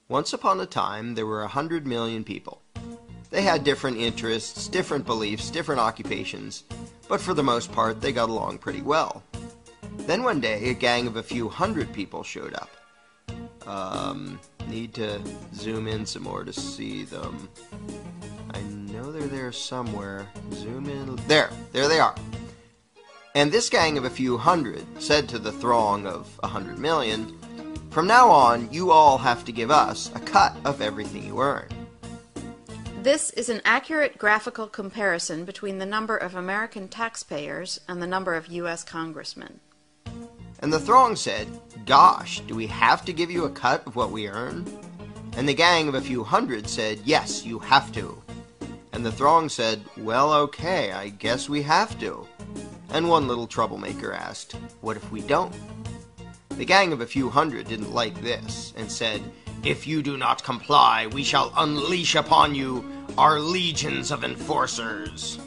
Once upon a time, there were 100 million people. They had different interests, different beliefs, different occupations, but for the most part, they got along pretty well. Then one day, a gang of a few hundred people showed up. Need to zoom in some more to see them. I know they're there somewhere. Zoom in. There they are. And this gang of a few hundred said to the throng of 100 million, "From now on, you all have to give us a cut of everything you earn." This is an accurate graphical comparison between the number of American taxpayers and the number of U.S. congressmen. And the throng said, "Gosh, do we have to give you a cut of what we earn?" And the gang of a few hundred said, "Yes, you have to." And the throng said, "Well, okay, I guess we have to." And one little troublemaker asked, "What if we don't?" The gang of a few hundred didn't like this, and said, "If you do not comply, we shall unleash upon you our legions of enforcers."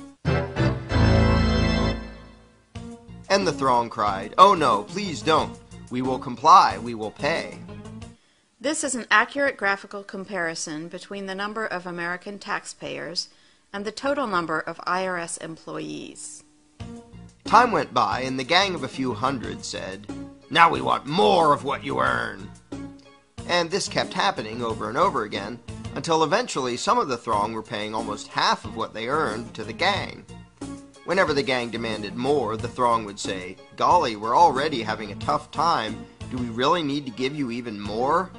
And the throng cried, "Oh no, please don't. We will comply, we will pay." This is an accurate graphical comparison between the number of American taxpayers and the total number of IRS employees. Time went by, and the gang of a few hundred said, "Now we want more of what you earn." And this kept happening over and over again, until eventually some of the throng were paying almost half of what they earned to the gang. Whenever the gang demanded more, the throng would say, "Golly, we're already having a tough time. Do we really need to give you even more?"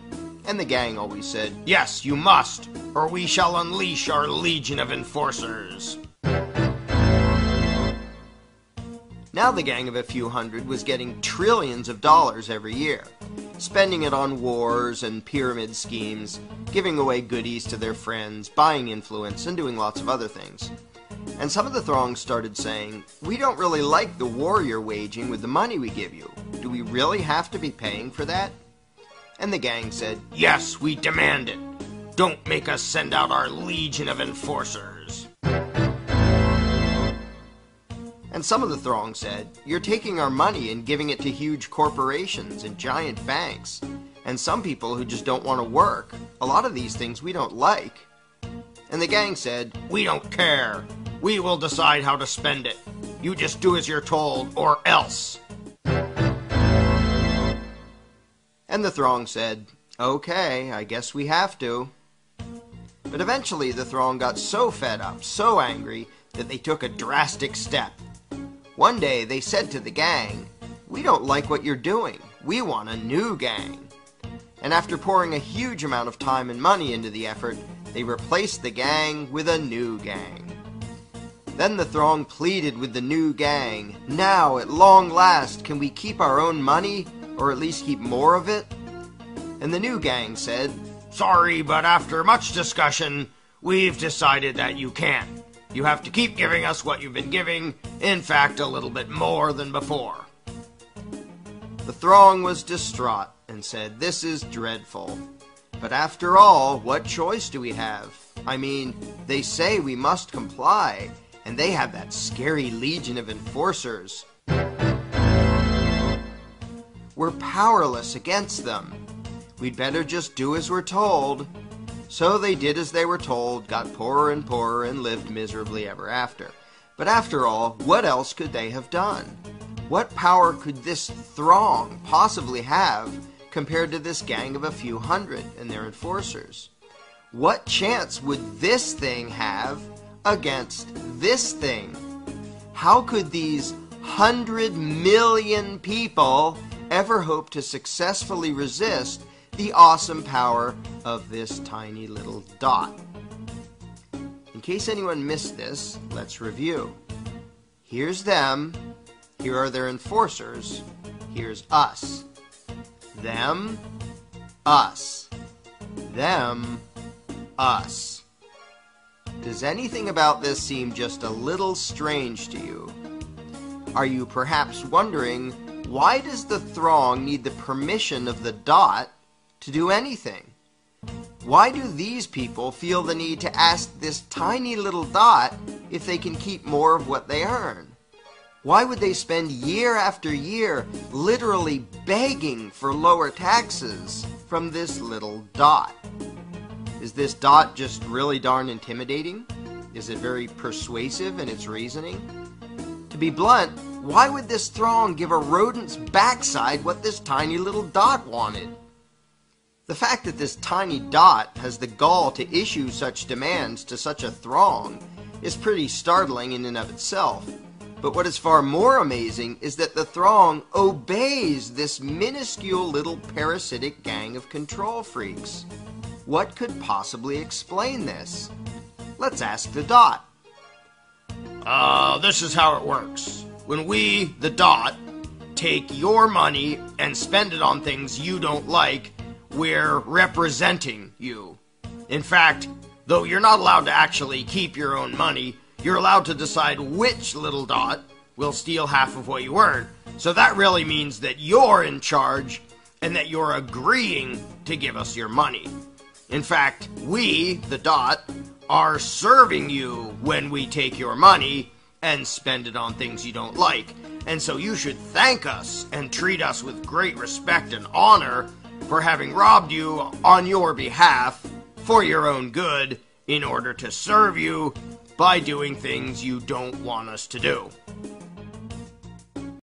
And the gang always said, "Yes, you must, or we shall unleash our legion of enforcers." Now the gang of a few hundred was getting trillions of dollars every year, spending it on wars and pyramid schemes, giving away goodies to their friends, buying influence, and doing lots of other things. And some of the throng started saying, "We don't really like the war you're waging with the money we give you. Do we really have to be paying for that?" And the gang said, "Yes, we demand it. Don't make us send out our legion of enforcers." And some of the throng said, "You're taking our money and giving it to huge corporations and giant banks, and some people who just don't want to work. A lot of these things we don't like." And the gang said, "We don't care. We will decide how to spend it. You just do as you're told, or else." And the throng said, "Okay, I guess we have to." But eventually the throng got so fed up, so angry, that they took a drastic step. One day they said to the gang, "We don't like what you're doing. We want a new gang." And after pouring a huge amount of time and money into the effort, they replaced the gang with a new gang. Then the throng pleaded with the new gang, "Now, at long last, can we keep our own money, or at least keep more of it?" And the new gang said, "Sorry, but after much discussion, we've decided that you can't. You have to keep giving us what you've been giving, in fact, a little bit more than before." The throng was distraught and said, "This is dreadful. But after all, what choice do we have? I mean, they say we must comply, and they have that scary legion of enforcers. We're powerless against them. We'd better just do as we're told." So they did as they were told, got poorer and poorer, and lived miserably ever after. But after all, what else could they have done? What power could this throng possibly have compared to this gang of a few hundred and their enforcers? What chance would this thing have against this thing? How could these 100 million people ever hope to successfully resist the awesome power of this tiny little dot? In case anyone missed this, let's review. Here's them. Here are their enforcers. Here's us. Them, us. Them, us. Does anything about this seem just a little strange to you? Are you perhaps wondering, why does the throng need the permission of the dot to do anything? Why do these people feel the need to ask this tiny little dot if they can keep more of what they earn? Why would they spend year after year literally begging for lower taxes from this little dot? Is this dot just really darn intimidating? Is it very persuasive in its reasoning? To be blunt, why would this throng give a rodent's backside what this tiny little dot wanted? The fact that this tiny dot has the gall to issue such demands to such a throng is pretty startling in and of itself. But what is far more amazing is that the throng obeys this minuscule little parasitic gang of control freaks. What could possibly explain this? Let's ask the dot. This is how it works. When we, the dot, take your money and spend it on things you don't like, we're representing you. In fact, though you're not allowed to actually keep your own money, you're allowed to decide which little dot will steal half of what you earn. So that really means that you're in charge and that you're agreeing to give us your money. In fact, we, the dot, are serving you when we take your money and spend it on things you don't like. And so you should thank us and treat us with great respect and honor for having robbed you on your behalf for your own good in order to serve you by doing things you don't want us to do.